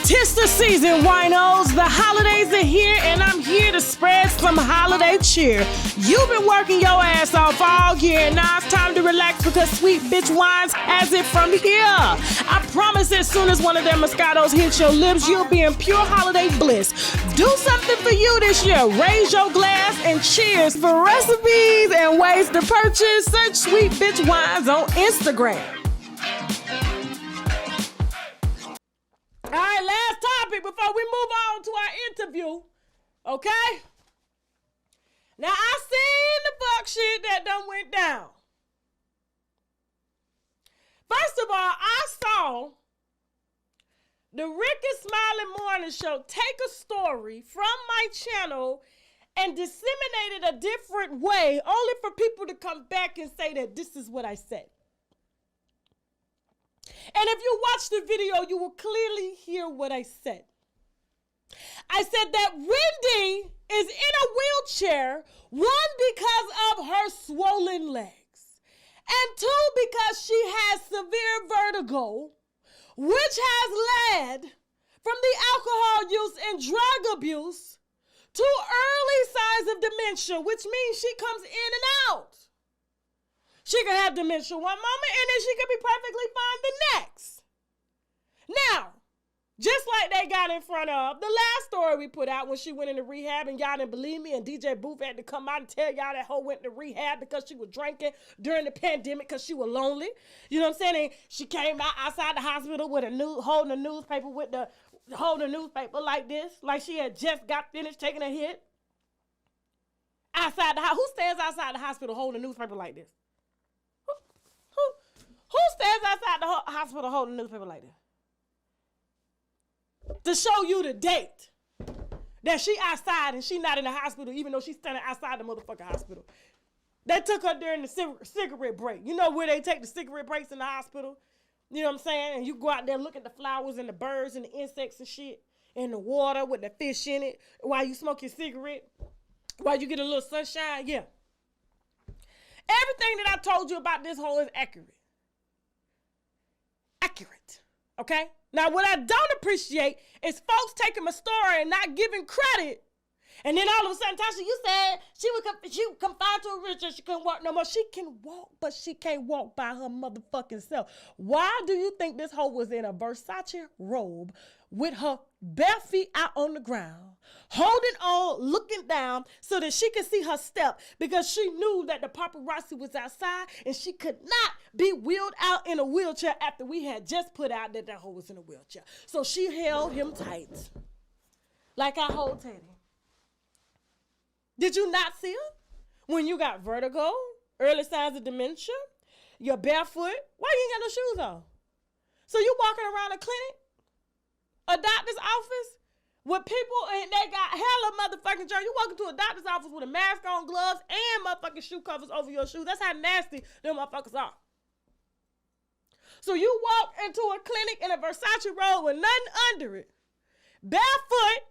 'Tis the season, winos. The holidays are here, and I'm here to spread some holiday cheer. You've been working your ass off all year, and now it's time to relax because Sweet Bitch Wines has it from here. I promise as soon as one of their Moscatos hits your lips, you'll be in pure holiday bliss. Do something for you this year. Raise your glass and cheers. For recipes and ways to purchase, search Sweet Bitch Wines on Instagram. All right, last topic before we move on to our interview, okay? Now, I seen the fuck shit that done went down. First of all, I saw the Rick and Smiley Morning Show take a story from my channel and disseminate it a different way, only for people to come back and say that this is what I said. And if you watch the video, you will clearly hear what I said. I said that Wendy is in a wheelchair, one, because of her swollen legs, and two, because she has severe vertigo, which has led from the alcohol use and drug abuse to early signs of dementia, which means she comes in and out. She could have dementia one moment, and then she could be perfectly fine the next. Now, just like they got in front of the last story we put out when she went into rehab, and y'all didn't believe me, and DJ Booth had to come out and tell y'all that hoe went into rehab because she was drinking during the pandemic because she was lonely. You know what I'm saying? And she came out outside the hospital with holding a newspaper like this, like she had just got finished taking a hit. Outside the house. Who stands outside the hospital holding a newspaper like this? Who stands outside the hospital holding a newspaper like this? To show you the date that she outside and she not in the hospital, even though she's standing outside the motherfucking hospital. They took her during the cigarette break. You know where they take the cigarette breaks in the hospital? You know what I'm saying? And you go out there, look at the flowers and the birds and the insects and shit, and the water with the fish in it while you smoke your cigarette, while you get a little sunshine. Yeah. Everything that I told you about this whole is accurate. Accurate. Okay? Now, what I don't appreciate is folks taking my story and not giving credit. And then all of a sudden, Tasha, you said she would confined to a wheelchair. She couldn't walk no more. She can walk, but she can't walk by her motherfucking self. Why do you think this hoe was in a Versace robe with her bare feet out on the ground, holding on, looking down so that she could see her step, because she knew that the paparazzi was outside and she could not be wheeled out in a wheelchair after we had just put out that hoe was in a wheelchair. So she held him tight like I hold Teddy. Did you not see her? When you got vertigo, early signs of dementia, you're barefoot, why you ain't got no shoes on? So you walking around a clinic, a doctor's office, with people and they got hella motherfucking germs. You walk into a doctor's office with a mask on, gloves, and motherfucking shoe covers over your shoes. That's how nasty them motherfuckers are. So you walk into a clinic in a Versace robe with nothing under it, barefoot,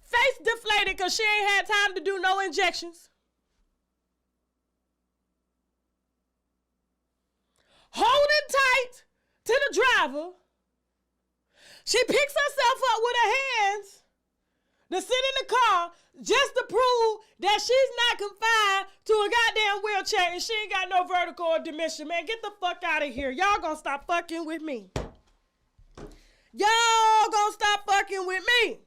face deflated because she ain't had time to do no injections, holding tight to the driver. She picks herself up with her hands to sit in the car just to prove that she's not confined to a goddamn wheelchair and she ain't got no vertigo or dementia. Man, get the fuck out of here. Y'all gonna stop fucking with me. Y'all gonna stop fucking with me.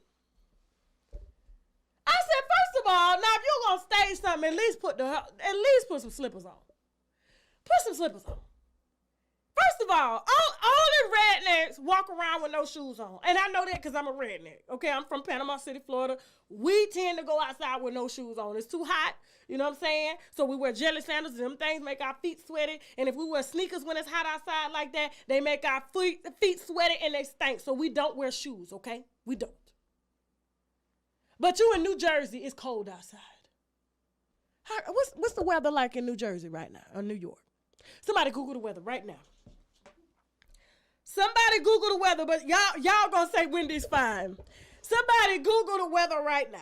I said, first of all, now if you're gonna stage something, at least put some slippers on. Put some slippers on. First of all the rednecks walk around with no shoes on. And I know that because I'm a redneck. Okay, I'm from Panama City, Florida. We tend to go outside with no shoes on. It's too hot, you know what I'm saying? So we wear jelly sandals, and them things make our feet sweaty. And if we wear sneakers when it's hot outside like that, they make our feet sweaty and they stink. So we don't wear shoes, okay? We don't. But you in New Jersey, it's cold outside. What's the weather like in New Jersey right now, or New York? Somebody Google the weather right now. Somebody Google the weather, but y'all gonna say Wendy's fine. Somebody Google the weather right now.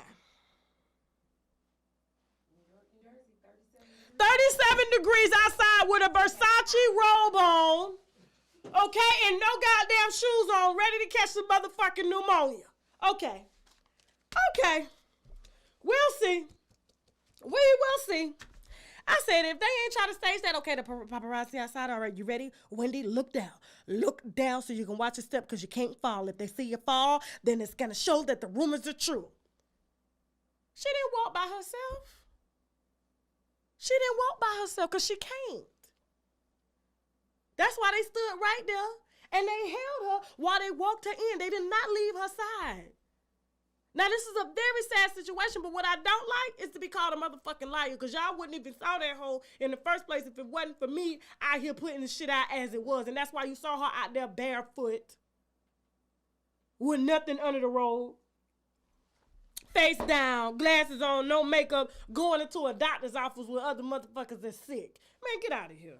37 degrees outside with a Versace robe on. Okay, and no goddamn shoes on, ready to catch some motherfucking pneumonia. Okay. We'll see. We will see. I said, if they ain't trying to stage that, okay, the paparazzi outside, all right, you ready? Wendy, look down. Look down so you can watch your step because you can't fall. If they see you fall, then it's going to show that the rumors are true. She didn't walk by herself. She didn't walk by herself because she can't. That's why they stood right there and they held her while they walked her in. They did not leave her side. Now, this is a very sad situation, but what I don't like is to be called a motherfucking liar because y'all wouldn't even saw that hole in the first place if it wasn't for me out here putting the shit out as it was. And that's why you saw her out there barefoot with nothing under the robe, face down, glasses on, no makeup, going into a doctor's office with other motherfuckers that's sick. Man, get out of here.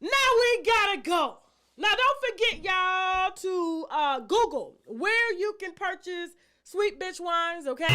Now we gotta go. Now, don't forget, y'all, to Google where you can purchase sweet bitch wines, okay?